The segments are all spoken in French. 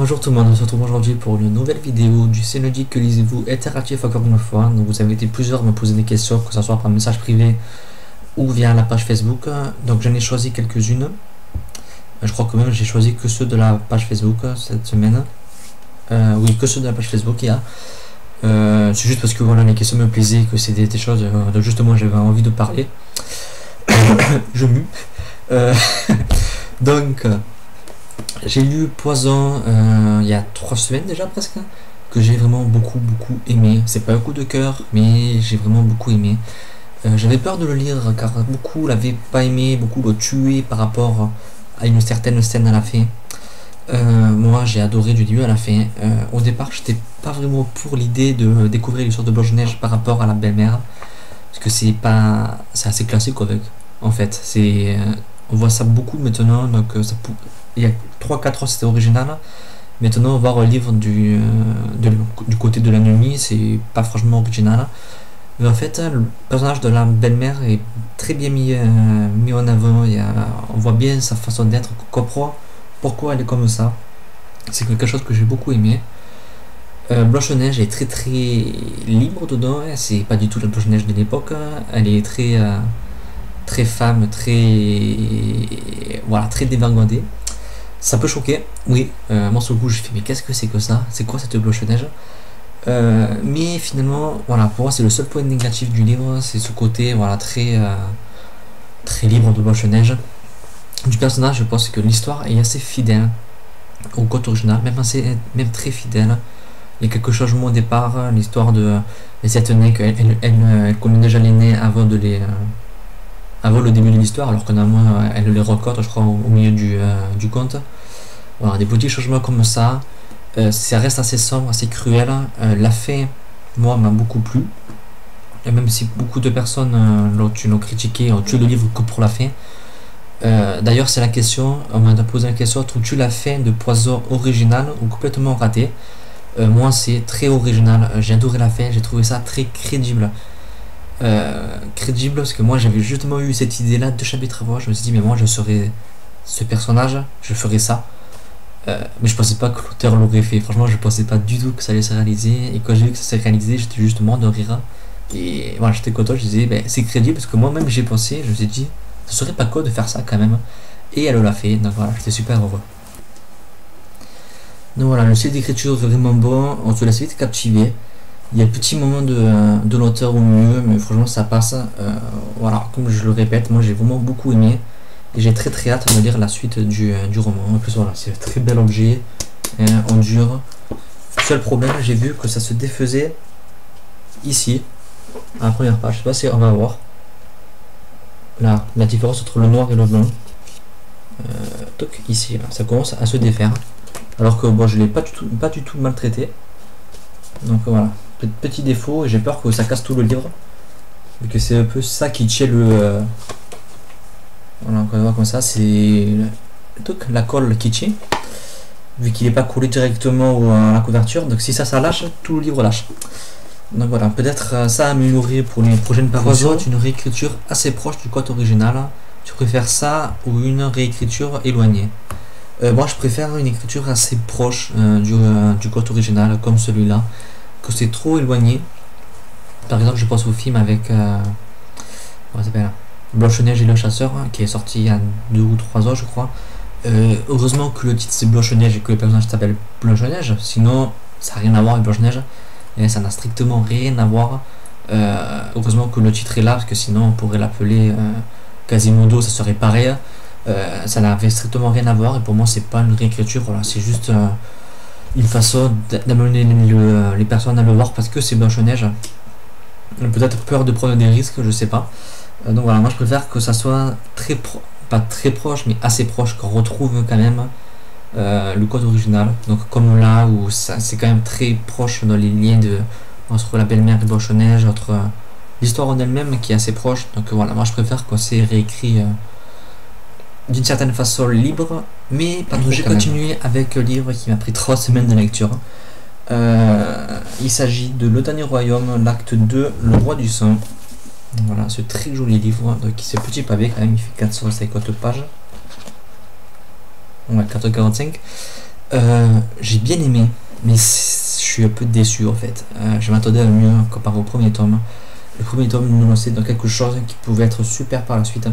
Bonjour tout le monde, on se retrouve aujourd'hui pour une nouvelle vidéo du Synology que lisez-vous interactif encore une fois. Donc vous avez été plusieurs à me poser des questions, que ce soit par message privé ou via la page Facebook. Donc j'en ai choisi quelques-unes. Je crois que même j'ai choisi que ceux de la page Facebook cette semaine. Oui, que ceux de la page Facebook il y a. C'est juste parce que voilà, les questions me plaisaient, que c'était des choses dont justement j'avais envie de parler. Je mue. Donc j'ai lu Poison il y a 3 semaines déjà presque, que j'ai vraiment beaucoup aimé. C'est pas un coup de cœur, mais j'ai vraiment beaucoup aimé. J'avais peur de le lire car beaucoup l'avaient pas aimé, beaucoup le tuaient par rapport à une certaine scène à la fin. Moi j'ai adoré du début à la fin. Au départ j'étais pas vraiment pour l'idée de découvrir l'histoire de Blanche-Neige par rapport à la belle-mère, parce que c'est assez classique avec. En fait, on voit ça beaucoup maintenant, donc il y a 3-4 ans c'était original. Maintenant, voir le livre du côté de la nuit, c'est pas franchement original. Mais en fait, le personnage de la belle-mère est très bien mis en avant. On voit bien sa façon d'être, on comprend pourquoi elle est comme ça. C'est quelque chose que j'ai beaucoup aimé. Blanche-Neige est très libre dedans. C'est pas du tout la Blanche-Neige de l'époque. Elle est très femme, très dévergondée. Ça peut choquer, oui. Moi sur le coup j'ai fait mais qu'est-ce que c'est que ça? C'est quoi cette Blanche-Neige? Mais finalement, voilà, pour moi c'est le seul point négatif du livre, c'est ce côté très libre de Blanche-Neige. Du personnage, je pense que l'histoire est assez fidèle au conte original, même très fidèle. Il y a quelques changements au départ, l'histoire de les Atenais, elle connaît déjà les nez avant le début de l'histoire, alors que normalement elle les rencontre je crois au milieu du conte. Voilà, des petits changements comme ça. Ça reste assez sombre, assez cruel. La fin, moi, m'a beaucoup plu. Et même si beaucoup de personnes l'ont critiqué, ont tué le livre que pour la fin. D'ailleurs, c'est la question, on m'a posé la question, trouves-tu la fin de Poison originale ou complètement ratée? Moi, c'est très original. J'ai adoré la fin, j'ai trouvé ça très crédible. Crédible parce que moi j'avais justement eu cette idée là 2 chapitres avant. Je me suis dit mais moi je serais ce personnage, je ferais ça. Mais je pensais pas que l'auteur l'aurait fait. Franchement je pensais pas du tout que ça allait se réaliser, et quand j'ai vu que ça s'est réalisé j'étais juste mort de rire. Et voilà, j'étais content, je disais ben, c'est crédible parce que moi-même j'ai pensé, je me suis dit ce serait pas quoi de faire ça quand même, et elle l'a fait. Donc voilà, j'étais super heureux. Donc voilà, le style d'écriture est vraiment bon, on se laisse vite captiver. Il y a un petit moment de l'auteur au milieu, mais franchement ça passe. Voilà, comme je le répète, moi j'ai vraiment beaucoup aimé. Et j'ai très hâte de lire la suite du roman. En plus voilà, c'est un très bel objet, en dur. Seul problème, j'ai vu que ça se défaisait ici, à la première page. Je sais pas si on va voir. Là, la différence entre le noir et le blanc. Ici, là, ça commence à se défaire. Alors que bon, je l'ai pas du tout maltraité. Donc voilà, petit défaut, et j'ai peur que ça casse tout le livre, vu que c'est un peu ça qui tient le voilà, on va voir comme ça, c'est la colle qui tient, vu qu'il n'est pas collé directement à la couverture. Donc si ça lâche, tout le livre lâche. Donc voilà, peut-être ça à améliorer pour les prochaines parutions. Une réécriture assez proche du conte original. Tu préfères ça ou une réécriture éloignée? Moi je préfère une écriture assez proche du conte original, comme celui-là. Que c'est trop éloigné. Par exemple, je pense au film avec comment ça s'appelle, Blanche-Neige et le chasseur, qui est sorti il y a 2 ou 3 ans je crois. Heureusement que le titre c'est Blanche-Neige et que le personnage s'appelle Blanche-Neige, sinon ça n'a rien à voir avec Blanche-Neige, et ça n'a strictement rien à voir. Heureusement que le titre est là, parce que sinon on pourrait l'appeler Quasimodo, ça serait pareil. Ça n'avait strictement rien à voir, et pour moi c'est pas une réécriture, voilà, c'est juste une façon d'amener les personnes à le voir parce que c'est Blanche-Neige. Peut-être peur de prendre des risques, je sais pas. Donc voilà, moi je préfère que ça soit pas très proche, mais assez proche, qu'on retrouve quand même le code original. Donc comme là où c'est quand même très proche dans les liens entre la belle-mère et Blanche-Neige, entre l'histoire en elle-même qui est assez proche. Donc voilà, moi je préfère que c'est réécrit d'une certaine façon libre, mais pas trop. J'ai continué avec le livre qui m'a pris 3 semaines de lecture. Il s'agit de Le Dernier Royaume, l'acte 2, Le Roi du Sang. Voilà, ce très joli livre, donc c'est petit pavé quand même, il fait 450 pages. Ouais, 445. J'ai bien aimé, mais je suis un peu déçu en fait. Je m'attendais à mieux comparé au premier tome. Le premier tome nous lançait dans quelque chose qui pouvait être super par la suite.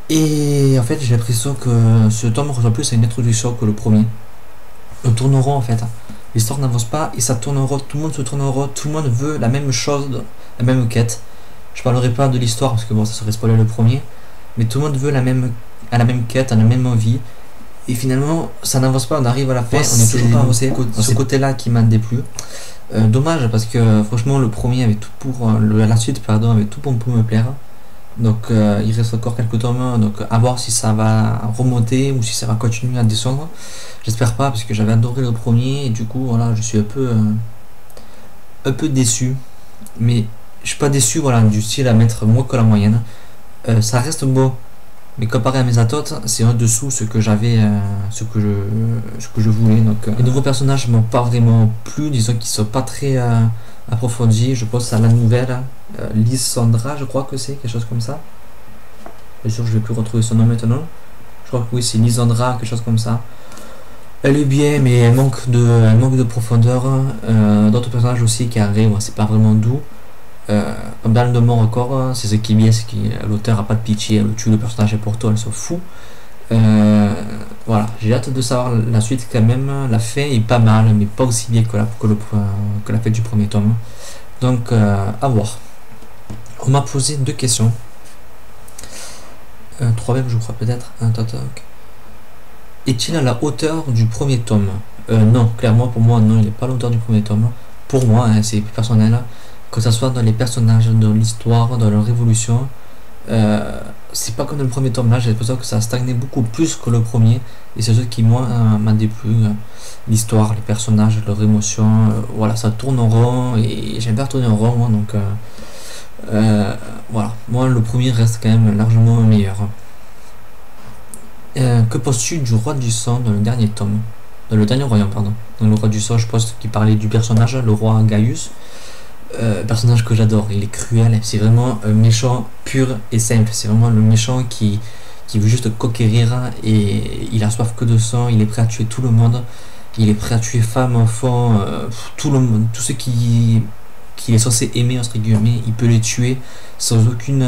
Et en fait, j'ai l'impression que ce tome ressemble plus à une introduction que le premier. On tourne en rond en fait. L'histoire n'avance pas et ça tourne en rond. Tout le monde se tourne en rond. Tout le monde veut la même chose, la même quête. Je parlerai pas de l'histoire parce que bon, ça serait spoiler le premier. Mais tout le monde veut la même quête, la même envie. Et finalement, ça n'avance pas. On arrive à la fin, on est toujours pas avancé. Ce côté-là qui m'a déplu. Dommage parce que franchement, le premier avait tout pour. La suite, pardon, avait tout pour me plaire. Donc il reste encore quelques tomes, donc à voir si ça va remonter ou si ça va continuer à descendre. J'espère pas parce que j'avais adoré le premier et du coup voilà, je suis un peu déçu. Mais je suis pas déçu voilà, du style à mettre moins que la moyenne. Ça reste beau, mais comparé à mes attentes, c'est en dessous ce que j'avais, ce que je voulais. Donc les nouveaux personnages m'ont pas vraiment plu, disons qu'ils sont pas très approfondis. Je pense à la nouvelle Lysandra, je crois que c'est quelque chose comme ça. Bien sûr, je vais plus retrouver son nom maintenant. Je crois que oui, c'est Lysandra, quelque chose comme ça. Elle est bien, mais elle manque de profondeur. D'autres personnages aussi qui arrivent, c'est pas vraiment doux. Balle de mort encore, c'est ce qui est bien, c'est que l'auteur a pas de pitié, elle tue le personnage et pourtant elle se fout. Voilà, j'ai hâte de savoir la suite quand même. La fin est pas mal, mais pas aussi bien que la fin du premier tome. Donc à voir. On m'a posé deux questions. Trois même je crois peut-être. Est-il à la hauteur du premier tome? Non, clairement pour moi non, il n'est pas à la hauteur du premier tome. Pour moi, hein, c'est plus personnel. Que ce soit dans les personnages, dans l'histoire, dans leur évolution. C'est pas comme dans le premier tome là, j'ai l'impression que ça a stagné beaucoup plus que le premier. Et c'est ce qui moi m'a déplu. L'histoire, les personnages, leurs émotions. Voilà, ça tourne en rond et j'aime bien tourner en rond moi, donc voilà. Moi le premier reste quand même largement meilleur. Que penses-tu du roi du sang dans le dernier tome? Dans le dernier royaume, pardon. Dans le roi du sang, je pense qu'il parlait du personnage, le roi Gaius. Personnage que j'adore, il est cruel, c'est vraiment un méchant pur et simple, c'est vraiment le méchant qui veut juste conquérir et il a soif que de sang, il est prêt à tuer tout le monde, il est prêt à tuer femmes, enfants, tout le monde, tout ce qui est censé aimer entre guillemets, il peut les tuer sans aucune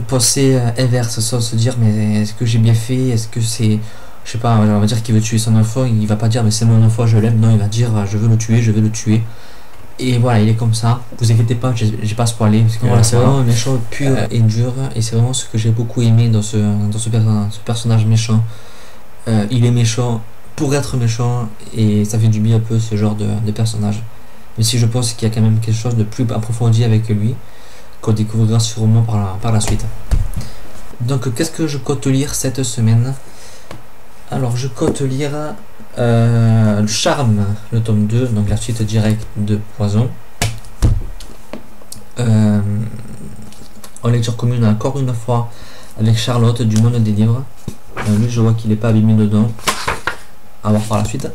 pensée inverse, sans se dire mais est-ce que j'ai bien fait, est-ce que c'est, je sais pas, on va dire qu'il veut tuer son enfant, il va pas dire mais c'est mon enfant, je l'aime, non, il va dire je veux le tuer, je vais le tuer. Et voilà, il est comme ça. Vous inquiétez pas, j'ai pas spoilé. Parce que voilà, c'est vraiment un méchant pur et dur. Et c'est vraiment ce que j'ai beaucoup aimé dans ce personnage méchant. Il est méchant pour être méchant. Et ça fait du bien un peu ce genre de personnage. Mais si je pense qu'il y a quand même quelque chose de plus approfondi avec lui. Qu'on découvrira sûrement par la suite. Donc qu'est-ce que je compte lire cette semaine? Alors je compte lire le Charme, le tome 2, donc la suite directe de Poison. En lecture commune encore une fois avec Charlotte du Monde des Livres. Lui je vois qu'il n'est pas abîmé dedans. À voir par la suite.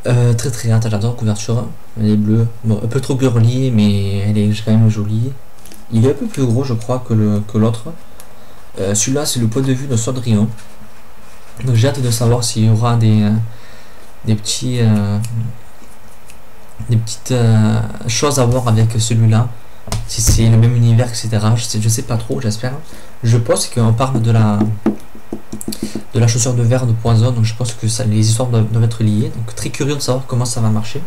Très hâte, j'adore la couverture. Elle est bleue, bon, un peu trop girly mais elle est quand même jolie. Il est un peu plus gros je crois que l'autre. Celui-là c'est le point de vue de Cendrillon. Donc j'ai hâte de savoir s'il y aura des petites choses à voir avec celui-là, si c'est le même univers, etc. Je sais pas trop, j'espère. Je pense qu'on parle de la chaussure de verre de Poison, donc je pense que les histoires doivent être liées. Donc très curieux de savoir comment ça va marcher.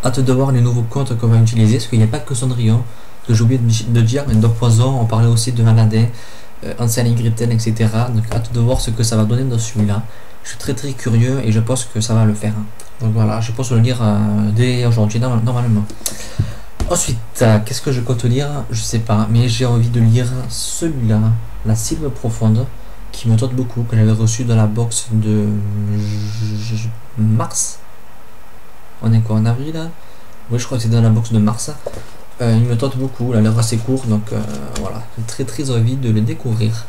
Hâte de voir les nouveaux contes qu'on va utiliser, parce qu'il n'y a pas que Cendrillon, que j'ai oublié de dire, mais dans Poison on parlait aussi de Aladdin, Hansel et Gretel, etc. Donc hâte de voir ce que ça va donner dans celui-là. Je suis très curieux et je pense que ça va le faire. Donc voilà, je pense le lire dès aujourd'hui normalement. Ensuite, qu'est-ce que je compte lire? Je sais pas, mais j'ai envie de lire celui-là, La Sylve Profonde, qui me tente beaucoup, que j'avais reçu dans la box de mars. On est quoi, en avril là? Oui, je crois que c'est dans la box de mars. Il me tente beaucoup, il a l'air assez court, donc voilà, j'ai très envie de le découvrir.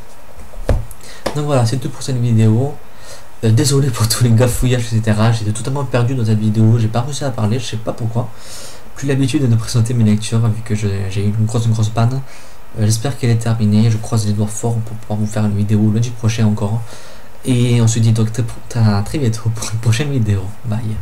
Donc voilà, c'est tout pour cette vidéo. Désolé pour tous les gafouillages, etc. J'étais totalement perdu dans cette vidéo, j'ai pas réussi à parler, je sais pas pourquoi. Plus l'habitude de présenter mes lectures, vu que j'ai eu une grosse panne. J'espère qu'elle est terminée, je croise les doigts fort pour pouvoir vous faire une vidéo lundi prochain encore. Et on se dit donc à très bientôt pour une prochaine vidéo. Bye.